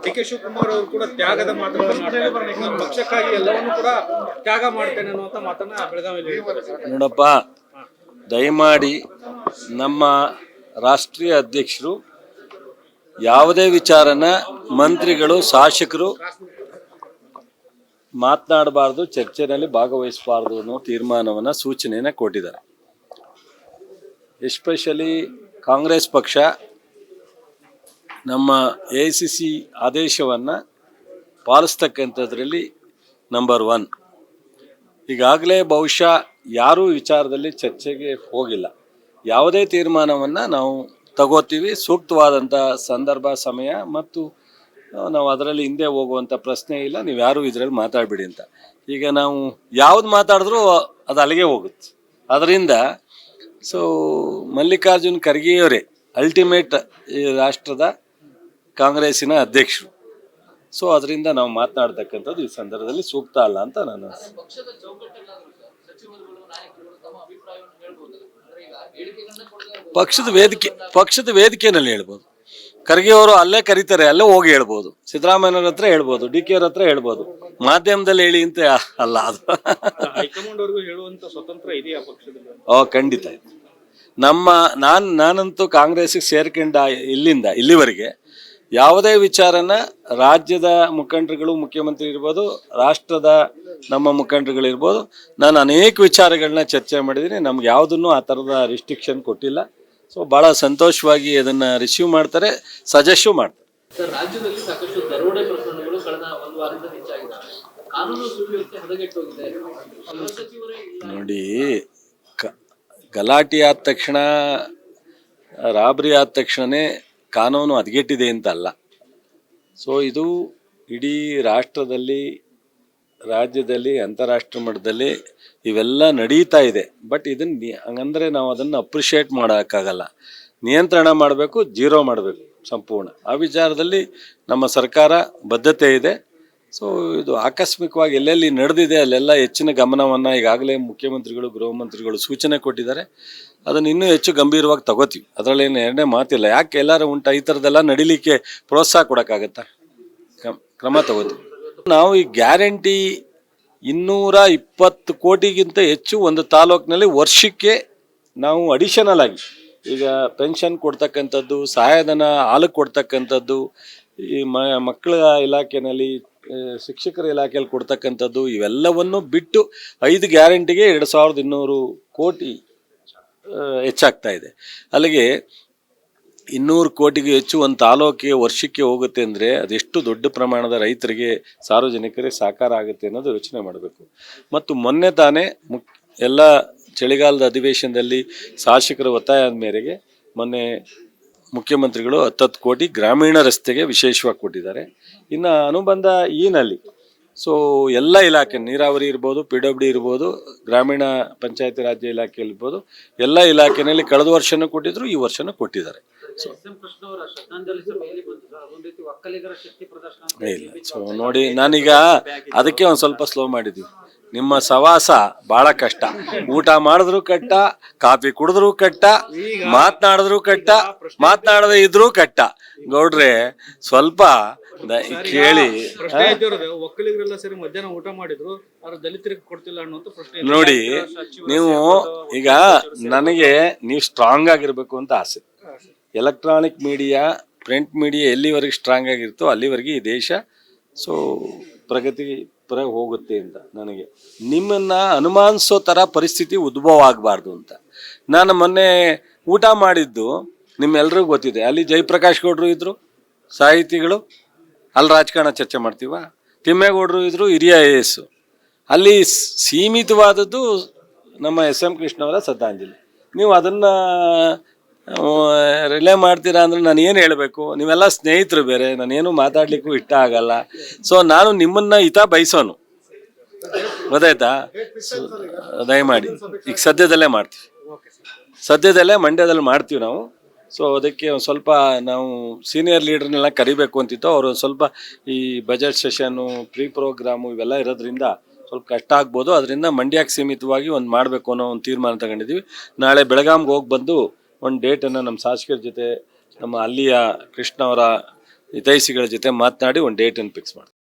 D K Shivakumar ಅವರು ಕೂಡ ತ್ಯಾಗದ ಮಾತನ್ನು ಪಕ್ಷಕ್ಕಾಗಿ ಎಲ್ಲವನ್ನೂ ಕೂಡ ತ್ಯಾಗ ಮಾಡ್ತೇನೆ ಅನ್ನುವಂತ ಮಾತನ್ನ ಬೆಳಗಾವಿಯಲ್ಲಿ ಹೇಳಿದ್ದಾರೆ. ನೋಡಪ್ಪ, ದಯಮಾಡಿ ನಮ್ಮ ರಾಷ್ಟ್ರೀಯ ಅಧ್ಯಕ್ಷರು ಯಾವುದೇ ವಿಚಾರನ ಮಂತ್ರಿಗಳು ಶಾಸಕರು ಮಾತನಾಡಬಾರ್ದು, ಚರ್ಚೆಯಲ್ಲಿ ಭಾಗವಹಿಸಬಾರ್ದು ಅನ್ನೋ ತೀರ್ಮಾನವನ್ನು ಸೂಚನೆಯನ್ನು ಕೊಟ್ಟಿದ್ದಾರೆ. ಎಸ್ಪೆಷಲಿ ಕಾಂಗ್ರೆಸ್ ಪಕ್ಷ ನಮ್ಮ AICC ಆದೇಶವನ್ನು ಪಾಲಿಸ್ತಕ್ಕಂಥದ್ರಲ್ಲಿ ನಂಬರ್ 1. ಈಗಾಗಲೇ ಬಹುಶಃ ಯಾರೂ ವಿಚಾರದಲ್ಲಿ ಚರ್ಚೆಗೆ ಹೋಗಿಲ್ಲ. ಯಾವುದೇ ತೀರ್ಮಾನವನ್ನು ನಾವು ತಗೋತೀವಿ, ಸೂಕ್ತವಾದಂಥ ಸಂದರ್ಭ ಸಮಯ ಮತ್ತು ನಾವು ಅದರಲ್ಲಿ ಹಿಂದೆ ಹೋಗುವಂಥ ಪ್ರಶ್ನೆ ಇಲ್ಲ, ನೀವು ಯಾರು ಇದರಲ್ಲಿ ಮಾತಾಡಬೇಡಿ ಅಂತ. ಈಗ ನಾವು ಯಾವ್ದು ಮಾತಾಡಿದ್ರೂ ಅದು ಅಲ್ಲಿಗೆ ಹೋಗುತ್ತೆ. ಅದರಿಂದ ಮಲ್ಲಿಕಾರ್ಜುನ್ ಖರ್ಗೆಯವರೇ ಅಲ್ಟಿಮೇಟ್ ಈ ರಾಷ್ಟ್ರದ ಕಾಂಗ್ರೆಸ್ಸಿನ ಅಧ್ಯಕ್ಷರು. ಅದರಿಂದ ನಾವು ಮಾತನಾಡ್ತಕ್ಕಂಥದ್ದು ಈ ಸಂದರ್ಭದಲ್ಲಿ ಸೂಕ್ತ ಅಲ್ಲ ಅಂತ ನಾನು ಪಕ್ಷದ ವೇದಿಕೆಯಲ್ಲಿ ಹೇಳ್ಬೋದು. ಖರ್ಗೆ ಅವರು ಅಲ್ಲೇ ಕರೀತಾರೆ, ಅಲ್ಲೇ ಹೋಗಿ ಹೇಳ್ಬೋದು. ಸಿದ್ದರಾಮಯ್ಯವ್ರ ಹತ್ರ ಹೇಳ್ಬೋದು, DK ಅವ್ರ ಹತ್ರ ಹೇಳ್ಬೋದು. ಮಾಧ್ಯಮದಲ್ಲಿ ಹೇಳಿ ಅಂತ ಅಲ್ಲ ಅದು. ಹೈಕಮಾಂಡ್ ಅವರಿಗೂ ಹೇಳುವಂತ ಸ್ವತಂತ್ರ ಇದೆಯಾ ಪಕ್ಷದಲ್ಲಿ? ಖಂಡಿತ ಇದೆ. ನಾನಂತೂ ಕಾಂಗ್ರೆಸ್ಗೆ ಸೇರ್ಕೊಂಡ ಇಲ್ಲಿವರೆಗೆ ಯಾವುದೇ ವಿಚಾರನ ರಾಜ್ಯದ ಮುಖಂಡರುಗಳು, ಮುಖ್ಯಮಂತ್ರಿ ಇರ್ಬೋದು, ರಾಷ್ಟ್ರದ ನಮ್ಮ ಮುಖಂಡರುಗಳಿರ್ಬೋದು, ನಾನು ಅನೇಕ ವಿಚಾರಗಳನ್ನ ಚರ್ಚೆ ಮಾಡಿದ್ದೀನಿ. ನಮ್ಗೆ ಯಾವುದನ್ನು ಆ ಥರದ ರಿಸ್ಟ್ರಿಕ್ಷನ್ ಕೊಟ್ಟಿಲ್ಲ. ಭಾಳ ಸಂತೋಷವಾಗಿ ಅದನ್ನು ರಿಸೀವ್ ಮಾಡ್ತಾರೆ, ಸಜೆಸ್ಟು ಮಾಡ್ತಾರೆ. ರಾಜ್ಯದಲ್ಲಿ ಸಾಕಷ್ಟು ದರೋಡೆ ಪ್ರಕರಣಗಳು ಕಳೆದ ಒಂದು ವಾರದಿಂದ ಹೆಚ್ಚಾಗಿದೆ. ಕಾನೂನು ಸುವ್ಯವಸ್ಥೆ ಹದಗೆಟ್ಟೋಗಿದೆ. ನೋಡಿ, ಗಲಾಟೆ ಆದ ತಕ್ಷಣ, ರಾಬರಿ ಆದ ತಕ್ಷಣವೇ ಕಾನೂನು ಹದಗೆಟ್ಟಿದೆ ಅಂತ ಅಲ್ಲ. ಇದು ಇಡೀ ರಾಷ್ಟ್ರದಲ್ಲಿ, ರಾಜ್ಯದಲ್ಲಿ, ಅಂತಾರಾಷ್ಟ್ರೀಯ ಮಟ್ಟದಲ್ಲಿ ಇವೆಲ್ಲ ನಡೀತಾ ಇದೆ. ಬಟ್ ಇದನ್ನು ಹಂಗಂದರೆ ನಾವು ಅದನ್ನು ಅಪ್ರಿಷಿಯೇಟ್ ಮಾಡೋಕ್ಕಾಗಲ್ಲ. ನಿಯಂತ್ರಣ ಮಾಡಬೇಕು, ಜೀರೋ ಮಾಡಬೇಕು ಸಂಪೂರ್ಣ. ಆ ವಿಚಾರದಲ್ಲಿ ನಮ್ಮ ಸರ್ಕಾರ ಬದ್ಧತೆ ಇದೆ. ಇದು ಆಕಸ್ಮಿಕವಾಗಿ ಎಲ್ಲೆಲ್ಲಿ ನಡೆದಿದೆ ಅಲ್ಲೆಲ್ಲ ಹೆಚ್ಚಿನ ಗಮನವನ್ನು ಈಗಾಗಲೇ ಮುಖ್ಯಮಂತ್ರಿಗಳು, ಗೃಹ ಮಂತ್ರಿಗಳು ಸೂಚನೆ ಕೊಟ್ಟಿದ್ದಾರೆ. ಅದನ್ನು ಇನ್ನೂ ಹೆಚ್ಚು ಗಂಭೀರವಾಗಿ ತಗೋತೀವಿ. ಅದರಲ್ಲೇನು ಎರಡನೇ ಮಾತಿಲ್ಲ. ಯಾಕೆ ಎಲ್ಲರೂ ಈ ಥರದ್ದೆಲ್ಲ ನಡಿಲಿಕ್ಕೆ ಪ್ರೋತ್ಸಾಹ ಕೊಡೋಕ್ಕಾಗತ್ತಾ? ಕ್ರಮ ತಗೋತೀವಿ. ನಾವು ಈ ಗ್ಯಾರಂಟಿ 220 ಕೋಟಿಗಿಂತ ಹೆಚ್ಚು ಒಂದು ತಾಲೂಕಿನಲ್ಲಿ ವರ್ಷಕ್ಕೆ ನಾವು ಅಡಿಷನಲ್ ಆಗಿ ಈಗ ಪೆನ್ಷನ್ ಕೊಡ್ತಕ್ಕಂಥದ್ದು, ಸಹಾಯಧನ ಹಾಲಕ್ಕೆ ಕೊಡ್ತಕ್ಕಂಥದ್ದು, ಈ ಮಕ್ಕಳ ಇಲಾಖೆಯಲ್ಲಿ, ಶಿಕ್ಷಕರ ಇಲಾಖೆಯಲ್ಲಿ ಕೊಡ್ತಕ್ಕಂಥದ್ದು, ಇವೆಲ್ಲವನ್ನು ಬಿಟ್ಟು 5 ಗ್ಯಾರಂಟಿಗೆ 2200 ಕೋಟಿ ಹೆಚ್ಚಾಗ್ತಾ ಇದೆ. ಅಲ್ಲಿಗೆ 200 ಕೋಟಿಗೆ ಹೆಚ್ಚು ಒಂದು ತಾಲೂಕಿಗೆ ವರ್ಷಕ್ಕೆ ಹೋಗುತ್ತೆ ಅಂದರೆ ಅದೆಷ್ಟು ದೊಡ್ಡ ಪ್ರಮಾಣದ ರೈತರಿಗೆ, ಸಾರ್ವಜನಿಕರಿಗೆ ಸಾಕಾರ ಆಗುತ್ತೆ ಅನ್ನೋದು ಯೋಚನೆ ಮಾಡಬೇಕು. ಮತ್ತು ಮೊನ್ನೆ ತಾನೇ ಎಲ್ಲ ಚಳಿಗಾಲದ ಅಧಿವೇಶನದಲ್ಲಿ ಶಾಸಕರ ಒತ್ತಾಯದ ಮೇರೆಗೆ ಮೊನ್ನೆ ಮುಖ್ಯಮಂತ್ರಿಗಳು 10 ಕೋಟಿ ಗ್ರಾಮೀಣ ರಸ್ತೆಗೆ ವಿಶೇಷವಾಗಿ ಕೊಟ್ಟಿದ್ದಾರೆ. ಇನ್ನು ಅನುಬಂಧ ಈನಲ್ಲಿ ಎಲ್ಲ ಇಲಾಖೆ, ನೀರಾವರಿ ಇರ್ಬೋದು, PWD ಇರ್ಬೋದು, ಗ್ರಾಮೀಣ ಪಂಚಾಯತಿ ರಾಜ್ಯ ಇಲಾಖೆ ಇರ್ಬೋದು, ಎಲ್ಲ ಇಲಾಖೆಯಲ್ಲಿ ಕಳೆದ ವರ್ಷನೂ ಕೊಟ್ಟಿದ್ರು, ಈ ವರ್ಷನೂ ಕೊಟ್ಟಿದ್ದಾರೆ. ಇಲ್ಲ ನೋಡಿ, ನಾನೀಗ ಅದಕ್ಕೆ ಒಂದು ಸ್ವಲ್ಪ ಸ್ಲೋ ಮಾಡಿದ್ವಿ. ನಿಮ್ಮ ಸವಾಸ ಬಹಳ ಕಷ್ಟ. ಊಟ ಮಾಡಿದ್ರು ಕಟ್ಟ, ಕಾಫಿ ಕುಡಿದ್ರು ಕಟ್ಟ, ಮಾತನಾಡಿದ್ರು ಕಟ್ಟ, ಮಾತನಾಡದೇ ಇದ್ರು ಕಟ್ಟ. ಗೌಡ್ರೆ ಸ್ವಲ್ಪ ಕೇಳಿ. ಒಕ್ಕಲಿಗರೆಲ್ಲ ಸೇರಿ ಮಧ್ಯಾಹ್ನ ಊಟ ಮಾಡಿದ್ರು, ದಲಿತರಿಗೆ ಕೊಡ್ತಿಲ್ಲ ಅನ್ನುವಂತ ಪ್ರಶ್ನೆ. ನೋಡಿ, ನೀವು ಈಗ ನನಗೆ ನೀವು ಸ್ಟ್ರಾಂಗ್ ಆಗಿರ್ಬೇಕು ಅಂತ ಆಸೆ. ಎಲೆಕ್ಟ್ರಾನಿಕ್ ಮೀಡಿಯಾ, ಪ್ರಿಂಟ್ ಮೀಡಿಯಾ ಎಲ್ಲಿವರೆಗೆ ಸ್ಟ್ರಾಂಗ್ ಆಗಿರ್ತೋ ಅಲ್ಲಿವರೆಗೆ ಈ ದೇಶ ಪ್ರಗತಿ ಪರ ಹೋಗುತ್ತೆ ಅಂತ ನನಗೆ. ನಿಮ್ಮನ್ನು ಅನುಮಾನಿಸೋ ಥರ ಪರಿಸ್ಥಿತಿ ಉದ್ಭವ ಆಗಬಾರ್ದು ಅಂತ. ನಾನು ಮೊನ್ನೆ ಊಟ ಮಾಡಿದ್ದು ನಿಮ್ಮೆಲ್ರಿಗೂ ಗೊತ್ತಿದೆ. ಅಲ್ಲಿ ಜಯಪ್ರಕಾಶ್ ಗೌಡರು ಇದ್ದರು, ಸಾಹಿತಿಗಳು. ಅಲ್ಲಿ ರಾಜಕಾರಣ ಚರ್ಚೆ ಮಾಡ್ತೀವ. ತಿಮ್ಮೇಗೌಡರು ಇದ್ದರು, ಹಿರಿಯ AS. ಅಲ್ಲಿ ಸೀಮಿತವಾದದ್ದು ನಮ್ಮ SM ಕೃಷ್ಣ ಅವರ ಶ್ರದ್ಧಾಂಜಲಿ. ನೀವು ಅದನ್ನು ರಿಲೇ ಮಾಡ್ತೀರಾ ಅಂದರೆ ನಾನು ಏನು ಹೇಳಬೇಕು? ನೀವೆಲ್ಲ ಸ್ನೇಹಿತರು ಬೇರೆ, ನಾನೇನು ಮಾತಾಡಲಿಕ್ಕೂ ಇಷ್ಟ ಆಗಲ್ಲ. ನಾನು ನಿಮ್ಮನ್ನು ಬಯಸೋನು, ಗೊತ್ತಾಯ್ತಾ? ದಯಮಾಡಿ ಈಗ ಸದ್ಯದಲ್ಲೇ ಮಾಡ್ತೀವಿ, ಸದ್ಯದಲ್ಲೇ ಮಂಡ್ಯದಲ್ಲಿ ಮಾಡ್ತೀವಿ ನಾವು. ಅದಕ್ಕೆ ಒಂದು ಸ್ವಲ್ಪ ನಾವು ಸೀನಿಯರ್ ಲೀಡರ್ನೆಲ್ಲ ಕರಿಬೇಕು ಅಂತಿತ್ತು. ಅವರು ಸ್ವಲ್ಪ ಈ ಬಜೆಟ್ ಸೆಷನ್ನು, ಪ್ರೋಗ್ರಾಮು ಇವೆಲ್ಲ ಇರೋದ್ರಿಂದ ಸ್ವಲ್ಪ ಕಷ್ಟ ಆಗ್ಬೋದು. ಅದರಿಂದ ಮಂಡ್ಯಕ್ಕೆ ಸೀಮಿತವಾಗಿ ಒಂದು ಮಾಡಬೇಕು ಅನ್ನೋ ಒಂದು ತೀರ್ಮಾನ ತಗೊಂಡಿದ್ದೀವಿ. ನಾಳೆ ಬೆಳಗಾಂಗೆ ಹೋಗಿ ಬಂದು ಒಂದು ಡೇಟನ್ನು ನಮ್ಮ ಶಾಸಕರ ಜೊತೆ, ನಮ್ಮ ಅಲ್ಲಿಯ ಕೃಷ್ಣ ಅವರ ಹಿತೈಷಿಗಳ ಜೊತೆ ಮಾತನಾಡಿ ಒಂದು ಡೇಟನ್ನು ಫಿಕ್ಸ್ ಮಾಡ್ತೀವಿ.